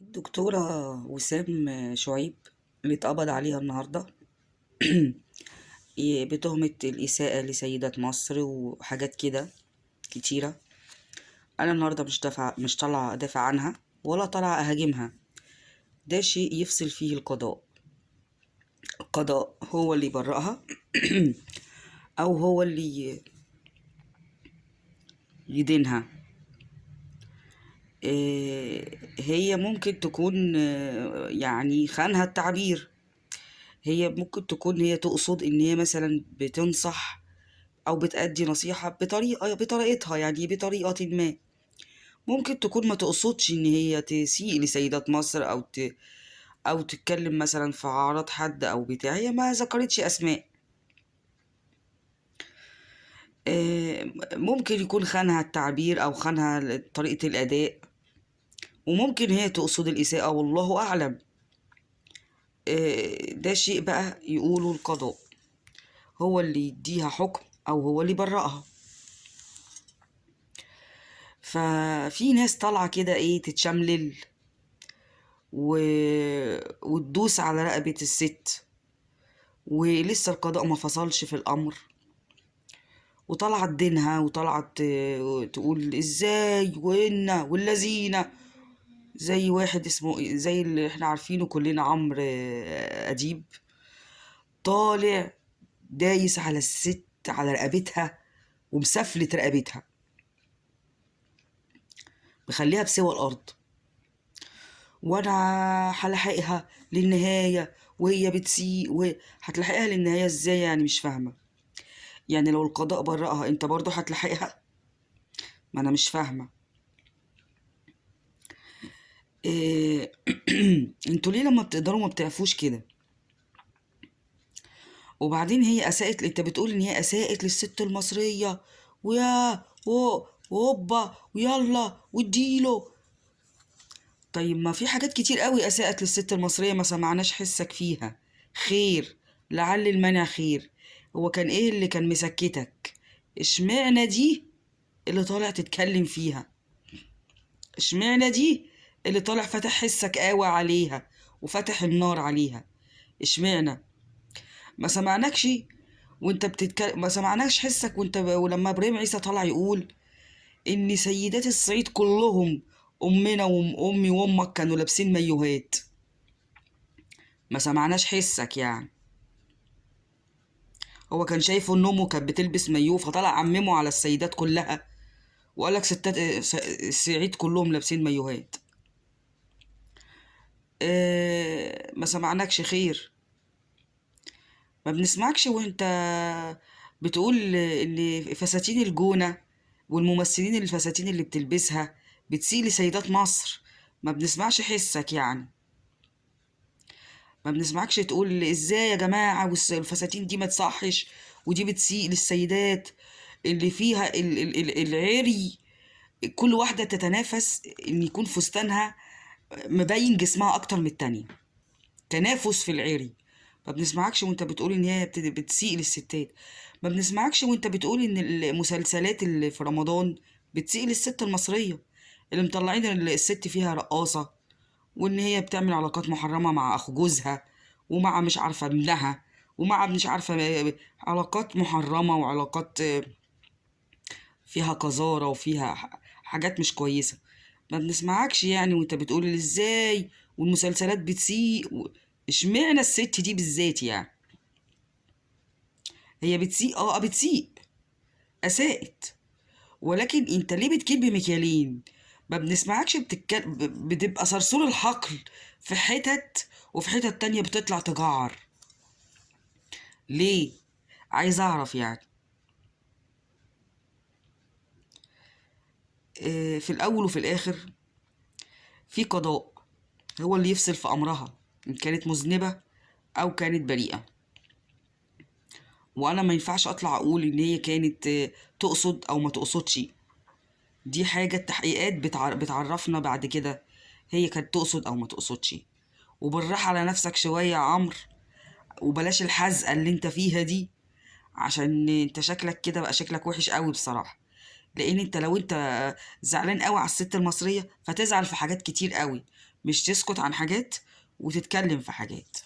الدكتورة وسام شعيب اللي اتقبض عليها النهاردة بتهمة الإساءة لسيدات مصر وحاجات كده كتيرة. أنا النهاردة مش طالعة أدافع عنها ولا طالعة أهاجمها. ده شيء يفصل فيه القضاء هو اللي يبرئها أو هو اللي يدينها. هي ممكن تكون يعني خانها التعبير. هي ممكن تكون هي تقصد ان هي مثلا بتنصح او بتأدي نصيحة بطريقتها، يعني بطريقة ما. ممكن تكون ما تقصدش ان هي تسيء لسيدات مصر او تتكلم مثلا في اعراض حد او بتاع. هي ما ذكرتش اسماء. ممكن يكون خانها التعبير او خانها طريقة الاداء، وممكن هي تقصد الاساءة والله اعلم. ده شيء بقى يقوله القضاء، هو اللي يديها حكم او هو اللي يبرئها. ففي ناس طالعة كده ايه تتشملل و... وتدوس على رقبة الست، ولسه القضاء ما فصلش في الأمر، وطلعت دينها وطلعت تقول ازاي وإنا والذين. زي واحد اسمه زي اللي احنا عارفينه كلنا، عمرو أديب، طالع دايس على الست على رقبتها ومسفلت رقبتها، مخليها بسوى الأرض. وانا هلحقها للنهاية وهي بتسيء، وهتلحقها للنهاية ازاي؟ يعني مش فاهمة. يعني لو القضاء برأها انت برضو هتلحقها؟ ما انا مش فاهمة. إيه انتوا ليه لما بتقدروا ما بتقفوش كده؟ وبعدين هي اساءت، انت بتقول ان هي اساءت للست المصرية، ويا وهوبا ويلا واديله. طيب ما في حاجات كتير قوي اساءت للست المصرية ما سمعناش حسك فيها. خير، لعل المنع خير. هو كان ايه اللي كان مسكتك؟ اشمعنى دي اللي طالع تتكلم فيها؟ اشمعنى دي اللي طالع فاتح حسك قاوي عليها وفاتح النار عليها؟ اشمعنى ما سمعناكش وانت ما سمعناكش حسك ولما ابراهيم عيسى طلع يقول ان سيدات الصعيد كلهم، امنا وامي وامك كانوا لابسين مايوهات؟ ما سمعناش حسك يعني. هو كان شايف ان امه كانت بتلبس مايوه فطلع عممه على السيدات كلها وقال لك ستات الصعيد كلهم لابسين مايوهات. ما سمعناكش خير. ما بنسمعكش وانت بتقول ان فساتين الجونة والممثلين الفساتين اللي بتلبسها بتسيء لسيدات مصر. ما بنسمعش حسك يعني. ما بنسمعكش تقول ازاي يا جماعة والفساتين دي ما تصحش، ودي بتسيء للسيدات اللي فيها العري. كل واحدة تتنافس ان يكون فستانها مبين جسمها اكتر من التانية، تنافس في العري. ما بنسمعكش وانت بتقول ان هي بتسيء للستات. ما بنسمعكش وانت بتقول ان المسلسلات اللي في رمضان بتسيء للست المصرية، اللي مطلعين الست فيها رقاصة، وان هي بتعمل علاقات محرمة مع اخو جوزها ومع مش عارفة ابنها ومع مش عارفة علاقات محرمة وعلاقات فيها قذارة وفيها حاجات مش كويسة. ما بنسمعكش يعني وانت بتقول ازاي والمسلسلات بتسيء اشمعنى الست دي بالذات يعني؟ هي بتسيء، بتسيء، اساءت، ولكن انت ليه بتكيل بمكيالين؟ ما بنسمعكش بتبقى صرصور الحقل في حتت وفي حتت تانية بتطلع تجعر. ليه؟ عايز اعرف يعني. في الاول وفي الاخر في قضاء هو اللي يفصل في امرها ان كانت مذنبة او كانت بريئة. وانا ما ينفعش اطلع اقول ان هي كانت تقصد او ما تقصدش. دي حاجة التحقيقات بتعرفنا بعد كده هي كانت تقصد او ما تقصدش. وبالراحة على نفسك شوية يا عمرو، وبلاش الحزقة اللي انت فيها دي، عشان انت شكلك كده بقى شكلك وحش قوي بصراحة. لان انت لو انت زعلان قوي على الست المصرية فتزعل في حاجات كتير قوي، مش تسكت عن حاجات وتتكلم في حاجات.